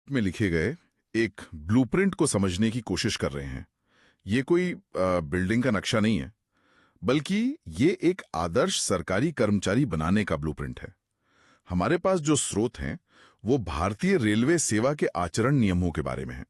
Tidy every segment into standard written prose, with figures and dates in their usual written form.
में लिखे गए एक ब्लूप्रिंट को समझने की कोशिश कर रहे हैं। ये कोई बिल्डिंग का नक्शा नहीं है, बल्कि ये एक आदर्श सरकारी कर्मचारी बनाने का ब्लूप्रिंट है। हमारे पास जो स्रोत हैं वो भारतीय रेलवे सेवा के आचरण नियमों के बारे में है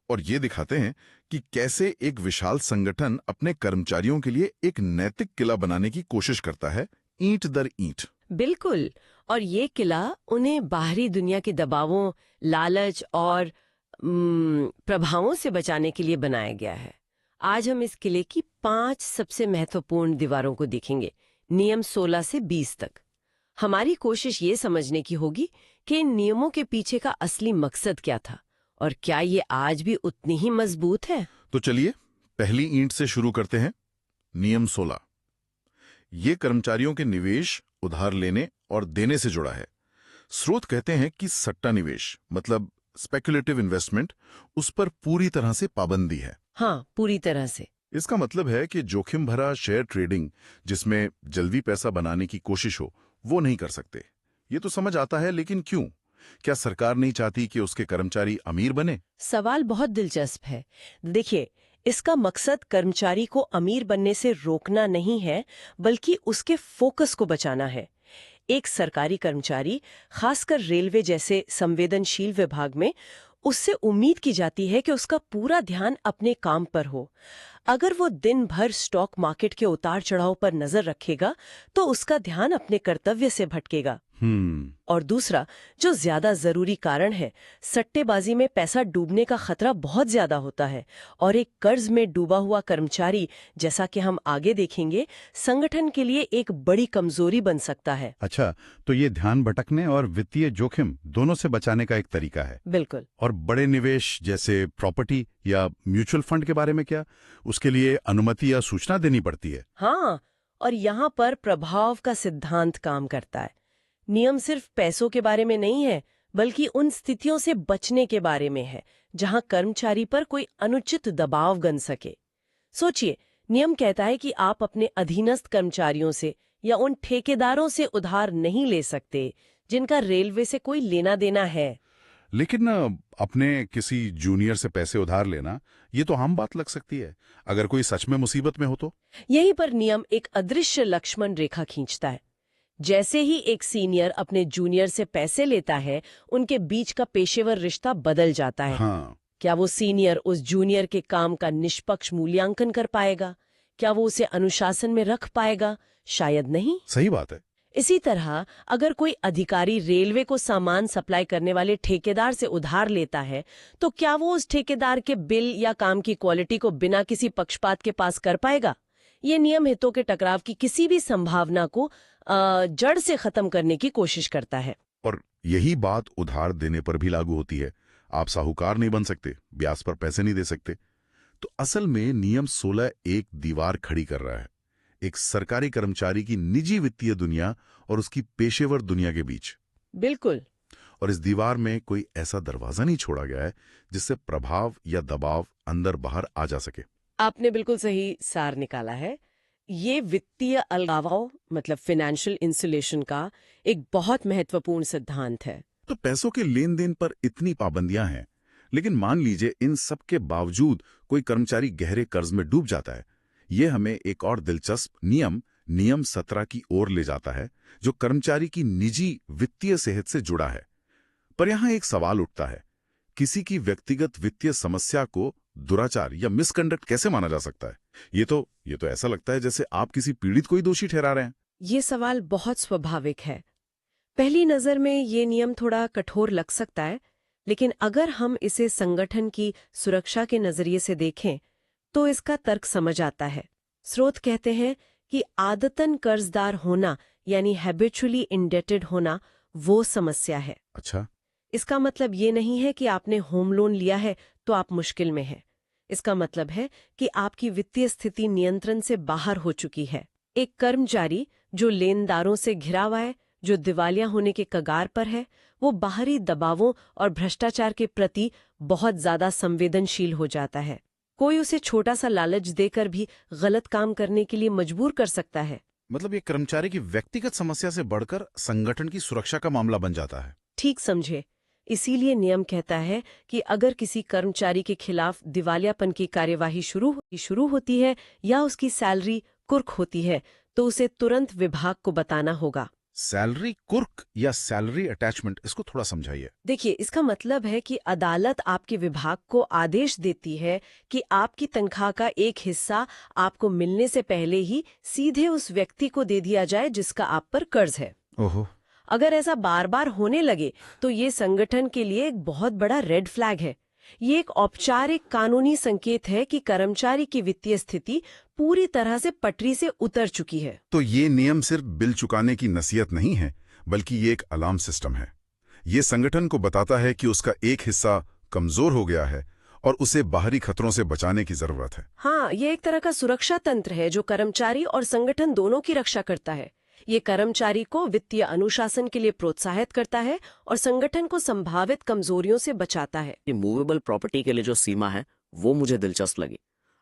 और ये दिखाते हैं कि कैसे एक विशाल संगठन अपने कर्मचारियों के लिए एक नैतिक किला बनाने की कोशिश करता है, ईंट दर ईंट। बिल्कुल। और ये किला उन्हें बाहरी दुनिया के दबावों, लालच और प्रभावों से बचाने के लिए बनाया गया है। आज हम इस किले की 5 सबसे महत्वपूर्ण दीवारों को देखेंगे, नियम 16 से 20 तक। हमारी कोशिश ये समझने की होगी कि इन नियमों के पीछे का असली मकसद क्या था और क्या ये आज भी उतनी ही मजबूत है। तो चलिए पहली ईंट से शुरू करते हैं। नियम 16 ये कर्मचारियों के निवेश, उधार लेने और देने से जुड़ा है। स्रोत कहते हैं कि सट्टा निवेश मतलब स्पेकुलेटिव इन्वेस्टमेंट, उस पर पूरी तरह से पाबंदी है। हाँ, पूरी तरह से। इसका मतलब है कि जोखिम भरा शेयर ट्रेडिंग जिसमें जल्दी पैसा बनाने की कोशिश हो, वो नहीं कर सकते। ये तो समझ आता है, लेकिन क्यों? क्या सरकार नहीं चाहती कि उसके कर्मचारी अमीर बने? सवाल बहुत दिलचस्प है। देखिए, इसका मकसद कर्मचारी को अमीर बनने से रोकना नहीं है, बल्कि उसके फोकस को बचाना है। एक सरकारी कर्मचारी, खासकर रेलवे जैसे संवेदनशील विभाग में, उससे उम्मीद की जाती है कि उसका पूरा ध्यान अपने काम पर हो। अगर वो दिन भर स्टॉक मार्केट के उतार चढ़ाव पर नजर रखेगा, तो उसका ध्यान अपने कर्तव्य से भटकेगा। और दूसरा, जो ज्यादा जरूरी कारण है, सट्टेबाजी में पैसा डूबने का खतरा बहुत ज्यादा होता है और एक कर्ज में डूबा हुआ कर्मचारी, जैसा कि हम आगे देखेंगे, संगठन के लिए एक बड़ी कमजोरी बन सकता है। अच्छा, तो ये ध्यान भटकने और वित्तीय जोखिम दोनों से बचाने का एक तरीका है। बिल्कुल। और बड़े निवेश जैसे प्रॉपर्टी या म्यूचुअल फंड के बारे में क्या? उसके लिए अनुमति या सूचना देनी पड़ती है? हाँ, और यहाँ पर प्रभाव का सिद्धांत काम करता है। नियम सिर्फ पैसों के बारे में नहीं है, बल्कि उन स्थितियों से बचने के बारे में है जहां कर्मचारी पर कोई अनुचित दबाव बन सके। सोचिए, नियम कहता है कि आप अपने अधीनस्थ कर्मचारियों से या उन ठेकेदारों से उधार नहीं ले सकते जिनका रेलवे से कोई लेना देना है। लेकिन अपने किसी जूनियर से पैसे उधार लेना, ये तो आम बात लग सकती है। अगर कोई सच में मुसीबत में हो तो? यहीं पर नियम एक अदृश्य लक्ष्मण रेखा खींचता है। जैसे ही एक सीनियर अपने जूनियर से पैसे लेता है, उनके बीच का पेशेवर रिश्ता बदल जाता है। हाँ। क्या वो सीनियर उस जूनियर के काम का निष्पक्ष मूल्यांकन कर पाएगा? क्या वो उसे अनुशासन में रख पाएगा? शायद नहीं। सही बात है। इसी तरह अगर कोई अधिकारी रेलवे को सामान सप्लाई करने वाले ठेकेदार से उधार लेता है, तो क्या वो उस ठेकेदार के बिल या काम की क्वालिटी को बिना किसी पक्षपात के पास कर पाएगा? ये नियम हितों के टकराव की किसी भी संभावना को जड़ से खत्म करने की कोशिश करता है। और यही बात उधार देने पर भी लागू होती है। आप साहूकार नहीं बन सकते, ब्याज पर पैसे नहीं दे सकते। तो असल में नियम 16 एक दीवार खड़ी कर रहा है, एक सरकारी कर्मचारी की निजी वित्तीय दुनिया और उसकी पेशेवर दुनिया के बीच। बिल्कुल। और इस दीवार में कोई ऐसा दरवाजा नहीं छोड़ा गया है जिससे प्रभाव या दबाव अंदर बाहर आ जा सके। आपने बिल्कुल सही सार निकाला है। ये वित्तीय अलगाव मतलब फाइनेंशियल इंसुलेशन का एक बहुत महत्वपूर्ण सिद्धांत है। तो पैसों के लेन देन पर इतनी पाबंदियां हैं, लेकिन मान लीजिए इन सब के बावजूद कोई कर्मचारी गहरे कर्ज में डूब जाता है। ये हमें एक और दिलचस्प नियम 17 की ओर ले जाता है, जो कर्मचारी की निजी वित्तीय सेहत से जुड़ा है। पर यहां एक सवाल उठता है, किसी की व्यक्तिगत वित्तीय समस्या को दुराचार या मिसकंडक्ट कैसे माना जा सकता है? ये तो ऐसा लगता है जैसे आप किसी पीड़ित को ही दोषी ठहरा रहे हैं। ये सवाल बहुत स्वाभाविक है। पहली नजर में ये नियम थोड़ा कठोर लग सकता है, लेकिन अगर हम इसे संगठन की सुरक्षा के नजरिए से देखें, तो इसका तर्क समझ आता है। स्रोत कहते हैं कि आदतन कर्जदार होना यानी हैबिचुअली इंडेटेड होना वो समस्या है। अच्छा। इसका मतलब ये नहीं है कि आपने होम लोन लिया है तो आप मुश्किल में हैं। इसका मतलब है कि आपकी वित्तीय स्थिति नियंत्रण से बाहर हो चुकी है। एक कर्मचारी जो लेनदारों से घिरा हुआ है, जो दिवालिया होने के कगार पर है, वो बाहरी दबावों और भ्रष्टाचार के प्रति बहुत ज्यादा संवेदनशील हो जाता है। कोई उसे छोटा सा लालच देकर भी गलत काम करने के लिए मजबूर कर सकता है। मतलब ये कर्मचारी की व्यक्तिगत समस्या से बढ़कर संगठन की सुरक्षा का मामला बन जाता है। ठीक समझे। इसीलिए नियम कहता है कि अगर किसी कर्मचारी के खिलाफ दिवालियापन की कार्यवाही शुरू होती है या उसकी सैलरी कुर्क होती है तो उसे तुरंत विभाग को बताना होगा। सैलरी कुर्क या सैलरी अटैचमेंट, इसको थोड़ा समझाइए। देखिए, इसका मतलब है कि अदालत आपके विभाग को आदेश देती है कि आपकी तनख्वाह का एक हिस्सा आपको मिलने से पहले ही सीधे उस व्यक्ति को दे दिया जाए जिसका आप पर कर्ज है। ओहो। अगर ऐसा बार बार होने लगे तो ये संगठन के लिए एक बहुत बड़ा रेड फ्लैग है। ये एक औपचारिक कानूनी संकेत है कि कर्मचारी की वित्तीय स्थिति पूरी तरह से पटरी से उतर चुकी है। तो ये नियम सिर्फ बिल चुकाने की नसीहत नहीं है, बल्कि ये एक अलार्म सिस्टम है। ये संगठन को बताता है कि उसका एक हिस्सा कमजोर हो गया है और उसे बाहरी खतरों से बचाने की जरूरत है। हाँ, ये एक तरह का सुरक्षा तंत्र है जो कर्मचारी और संगठन दोनों की रक्षा करता है। ये कर्मचारी को वित्तीय अनुशासन के लिए प्रोत्साहित करता है और संगठन को संभावित कमजोरियों से बचाता है। ये मूवेबल प्रॉपर्टी के लिए जो सीमा है वो मुझे दिलचस्प लगी।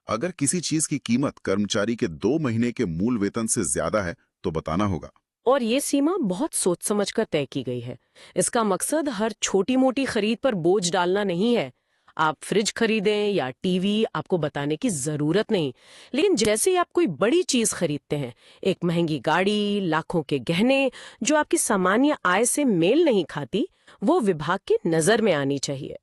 अगर किसी चीज की कीमत कर्मचारी के 2 महीने के मूल वेतन से ज्यादा है तो बताना होगा। और ये सीमा बहुत सोच समझकर तय की गई है। इसका मकसद हर छोटी मोटी खरीद पर बोझ डालना नहीं है। आप फ्रिज खरीदें या टीवी, आपको बताने की जरूरत नहीं। लेकिन जैसे ही आप कोई बड़ी चीज खरीदते हैं, एक महंगी गाड़ी, लाखों के गहने, जो आपकी सामान्य आय से मेल नहीं खाती, वो विभाग की नजर में आनी चाहिए।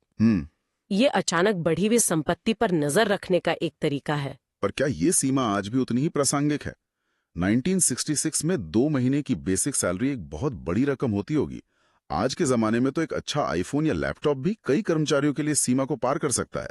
ये अचानक बढ़ी हुई संपत्ति पर नजर रखने का एक तरीका है। पर क्या ये सीमा आज भी उतनी ही प्रासंगिक है? 1966 में 2 महीने की बेसिक सैलरी एक बहुत बड़ी रकम होती होगी। आज के जमाने में तो एक अच्छा आईफोन या लैपटॉप भी कई कर्मचारियों के लिए सीमा को पार कर सकता है।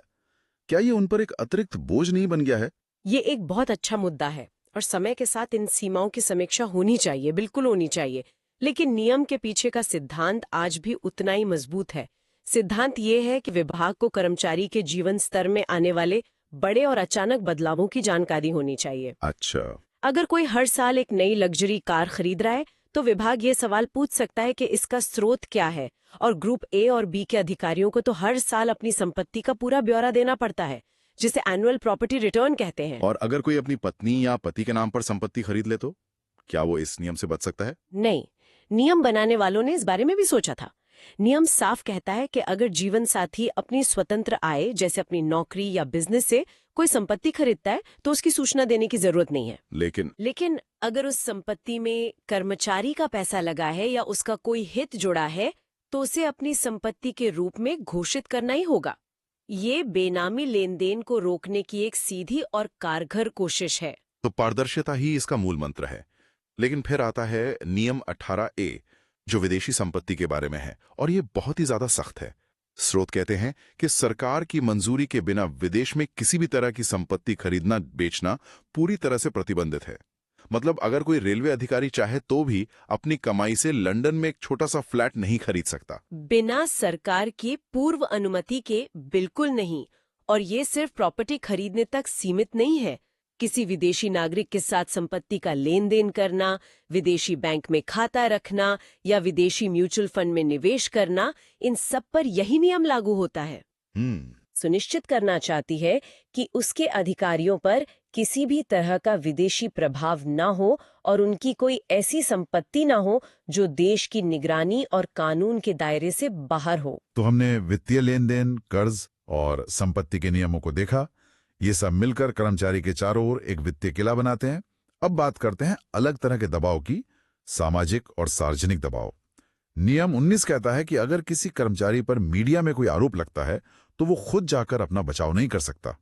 क्या ये उन पर एक अतिरिक्त बोझ नहीं बन गया है? ये एक बहुत अच्छा मुद्दा है और समय के साथ इन सीमाओं की समीक्षा होनी चाहिए, बिल्कुल होनी चाहिए। लेकिन नियम के पीछे का सिद्धांत आज भी उतना ही मजबूत है। सिद्धांत ये है कि विभाग को कर्मचारी के जीवन स्तर में आने वाले बड़े और अचानक बदलावों की जानकारी होनी चाहिए। अच्छा। अगर कोई हर साल एक नई लग्जरी कार खरीद रहा है तो विभाग ये सवाल पूछ सकता है कि इसका स्रोत क्या है, और ग्रुप ए और बी के अधिकारियों को तो हर साल अपनी संपत्ति का पूरा ब्यौरा देना पड़ता है, जिसे एनुअल प्रॉपर्टी रिटर्न कहते हैं। और अगर कोई अपनी पत्नी या पति के नाम पर संपत्ति खरीद ले तो क्या वो इस नियम से बच सकता है? नहीं, नियम बनाने वालों ने इस बारे में भी सोचा था। नियम साफ कहता है कि अगर जीवन साथी अपनी स्वतंत्र आय, जैसे अपनी नौकरी या बिजनेस से कोई संपत्ति खरीदता है तो उसकी सूचना देने की जरूरत नहीं है। लेकिन अगर उस संपत्ति में कर्मचारी का पैसा लगा है या उसका कोई हित जुड़ा है तो उसे अपनी संपत्ति के रूप में घोषित करना ही होगा। ये बेनामी लेन देन को रोकने की एक सीधी और कारगर कोशिश है। तो पारदर्शिता ही इसका मूल मंत्र है। लेकिन फिर आता है नियम 18A, जो विदेशी संपत्ति के बारे में है, और ये बहुत ही ज्यादा सख्त है। स्रोत कहते हैं कि सरकार की मंजूरी के बिना विदेश में किसी भी तरह की संपत्ति खरीदना बेचना पूरी तरह से प्रतिबंधित है। मतलब अगर कोई रेलवे अधिकारी चाहे तो भी अपनी कमाई से लंदन में एक छोटा सा फ्लैट नहीं खरीद सकता, बिना सरकार की पूर्व अनुमति के। बिल्कुल नहीं। और ये सिर्फ प्रॉपर्टी खरीदने तक सीमित नहीं है। किसी विदेशी नागरिक के साथ संपत्ति का लेन देन करना, विदेशी बैंक में खाता रखना या विदेशी म्यूचुअल फंड में निवेश करना, इन सब पर यही नियम लागू होता है। सुनिश्चित करना चाहती है कि उसके अधिकारियों पर किसी भी तरह का विदेशी प्रभाव ना हो और उनकी कोई ऐसी संपत्ति ना हो जो देश की निगरानी और कानून के दायरे से बाहर हो। तो हमने वित्तीय लेन देन, कर्ज और संपत्ति के नियमों को देखा। ये सब मिलकर कर्मचारी के चारों ओर एक वित्तीय किला बनाते हैं। अब बात करते हैं अलग तरह के दबाव की, सामाजिक और सार्वजनिक दबाव। नियम 19 कहता है कि अगर किसी कर्मचारी पर मीडिया में कोई आरोप लगता है तो वो खुद जाकर अपना बचाव नहीं कर सकता।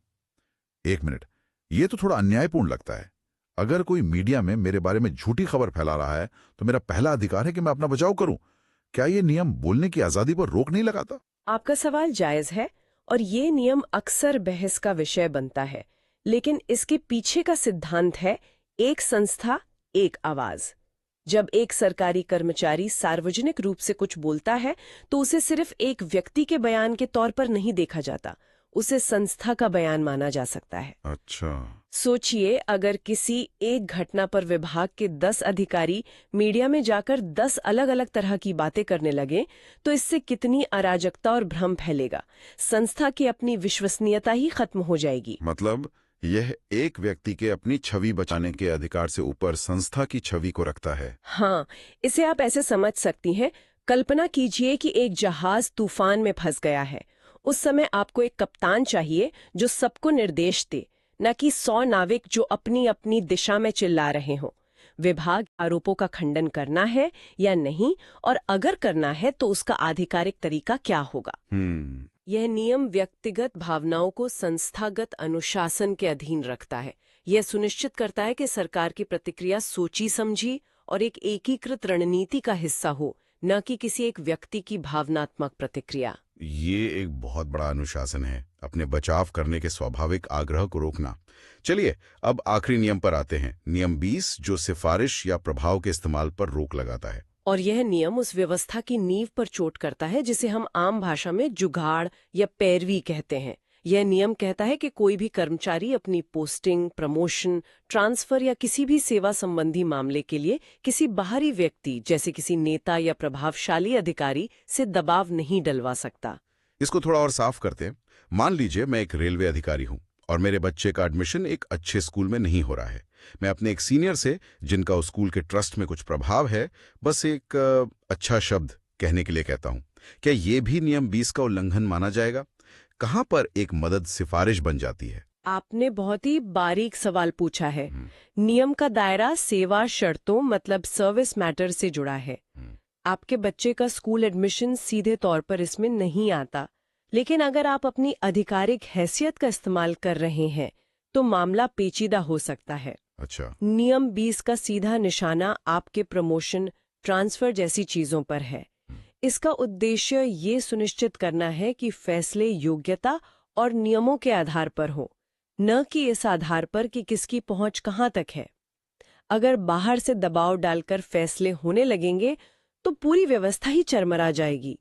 एक मिनट, ये तो थोड़ा अन्यायपूर्ण लगता है। अगर कोई मीडिया में मेरे बारे में झूठी खबर फैला रहा है तो मेरा पहला अधिकार है कि मैं अपना बचाव करूं। क्या ये नियम बोलने की आजादी पर रोक नहीं लगाता? आपका सवाल जायज है और ये नियम अक्सर बहस का विषय बनता है। लेकिन इसके पीछे का सिद्धांत है एक संस्था, एक आवाज। जब एक सरकारी कर्मचारी सार्वजनिक रूप से कुछ बोलता है तो उसे सिर्फ एक व्यक्ति के बयान के तौर पर नहीं देखा जाता, उसे संस्था का बयान माना जा सकता है। अच्छा। सोचिए, अगर किसी एक घटना पर विभाग के 10 अधिकारी मीडिया में जाकर 10 अलग अलग तरह की बातें करने लगे तो इससे कितनी अराजकता और भ्रम फैलेगा। संस्था की अपनी विश्वसनीयता ही खत्म हो जाएगी। मतलब यह एक व्यक्ति के अपनी छवि बचाने के अधिकार से ऊपर संस्था की छवि को रखता है। हाँ, इसे आप ऐसे समझ सकती हैं, कल्पना कीजिए कि एक जहाज तूफान में फंस गया है। उस समय आपको एक कप्तान चाहिए जो सबको निर्देश दे, न कि 100 नाविक जो अपनी अपनी दिशा में चिल्ला रहे हों। विभाग आरोपों का खंडन करना है या नहीं, और अगर करना है तो उसका आधिकारिक तरीका क्या होगा। यह नियम व्यक्तिगत भावनाओं को संस्थागत अनुशासन के अधीन रखता है। यह सुनिश्चित करता है कि सरकार की प्रतिक्रिया सोची समझी और एक एकीकृत रणनीति का हिस्सा हो, न कि किसी एक व्यक्ति की भावनात्मक प्रतिक्रिया। ये एक बहुत बड़ा अनुशासन है, अपने बचाव करने के स्वाभाविक आग्रह को रोकना। चलिए अब आखिरी नियम पर आते हैं, नियम 20, जो सिफारिश या प्रभाव के इस्तेमाल पर रोक लगाता है। और यह नियम उस व्यवस्था की नींव पर चोट करता है जिसे हम आम भाषा में जुगाड़ या पैरवी कहते हैं। यह नियम कहता है कि कोई भी कर्मचारी अपनी पोस्टिंग, प्रमोशन, ट्रांसफर या किसी भी सेवा संबंधी मामले के लिए किसी बाहरी व्यक्ति जैसे किसी नेता या प्रभावशाली अधिकारी से दबाव नहीं डलवा सकता। इसको थोड़ा और साफ करते हैं। मान लीजिए मैं एक रेलवे अधिकारी हूं और मेरे बच्चे का एडमिशन एक अच्छे स्कूल में नहीं हो रहा है। मैं अपने एक सीनियर से, जिनका उस स्कूल के ट्रस्ट में कुछ प्रभाव है, बस एक अच्छा शब्द कहने के लिए कहता हूं। क्या ये भी नियम 20 का उल्लंघन माना जाएगा? कहां पर एक मदद सिफारिश बन जाती है? आपने बहुत ही बारीक सवाल पूछा है। नियम का दायरा सेवा शर्तों मतलब सर्विस मैटर से जुड़ा है। आपके बच्चे का स्कूल एडमिशन सीधे तौर पर इसमें नहीं आता, लेकिन अगर आप अपनी आधिकारिक हैसियत का इस्तेमाल कर रहे हैं तो मामला पेचीदा हो सकता है। अच्छा। नियम 20 का सीधा निशाना आपके प्रमोशन, ट्रांसफर जैसी चीजों पर है। इसका उद्देश्य ये सुनिश्चित करना है कि फैसले योग्यता और नियमों के आधार पर हो, न कि इस आधार पर कि किसकी पहुंच कहां तक है। अगर बाहर से दबाव डालकर फैसले होने लगेंगे तो पूरी व्यवस्था ही चरमरा जाएगी।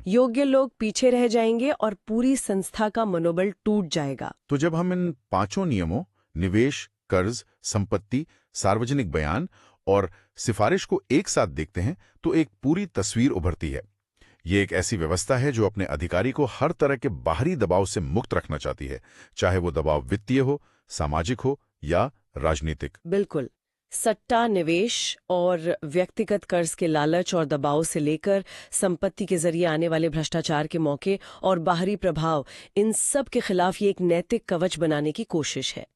योग्य लोग पीछे रह जाएंगे और पूरी संस्था का मनोबल टूट जाएगा। तो जब हम इन 5 नियमों, निवेश, कर्ज, संपत्ति, सार्वजनिक बयान और सिफारिश को एक साथ देखते हैं तो एक पूरी तस्वीर उभरती है। ये एक ऐसी व्यवस्था है जो अपने अधिकारी को हर तरह के बाहरी दबाव से मुक्त रखना चाहती है, चाहे वो दबाव वित्तीय हो, सामाजिक हो या राजनीतिक। बिल्कुल। सट्टा निवेश और व्यक्तिगत कर्ज के लालच और दबाव से लेकर संपत्ति के जरिए आने वाले भ्रष्टाचार के मौके और बाहरी प्रभाव, इन सब के खिलाफ ये एक नैतिक कवच बनाने की कोशिश है।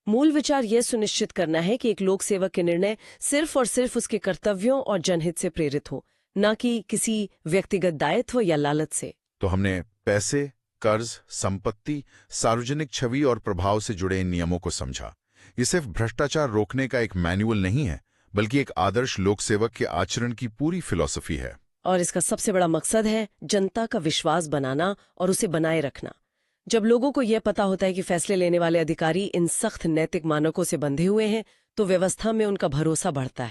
मूल विचार यह सुनिश्चित करना है कि एक लोक सेवक के निर्णय सिर्फ और सिर्फ उसके कर्तव्यों और जनहित से प्रेरित हो, न कि किसी व्यक्तिगत दायित्व या लालच से। तो हमने पैसे, कर्ज, संपत्ति, सार्वजनिक छवि और प्रभाव से जुड़े इन नियमों को समझा। ये सिर्फ भ्रष्टाचार रोकने का एक मैनुअल नहीं है, बल्कि एक आदर्श लोक सेवक के आचरण की पूरी फिलॉसफी है। और इसका सबसे बड़ा मकसद है जनता का विश्वास बनाना और उसे बनाए रखना। जब लोगों को यह पता होता है कि फैसले लेने वाले अधिकारी इन सख्त नैतिक मानकों से बंधे हुए हैं, तो व्यवस्था में उनका भरोसा बढ़ता है।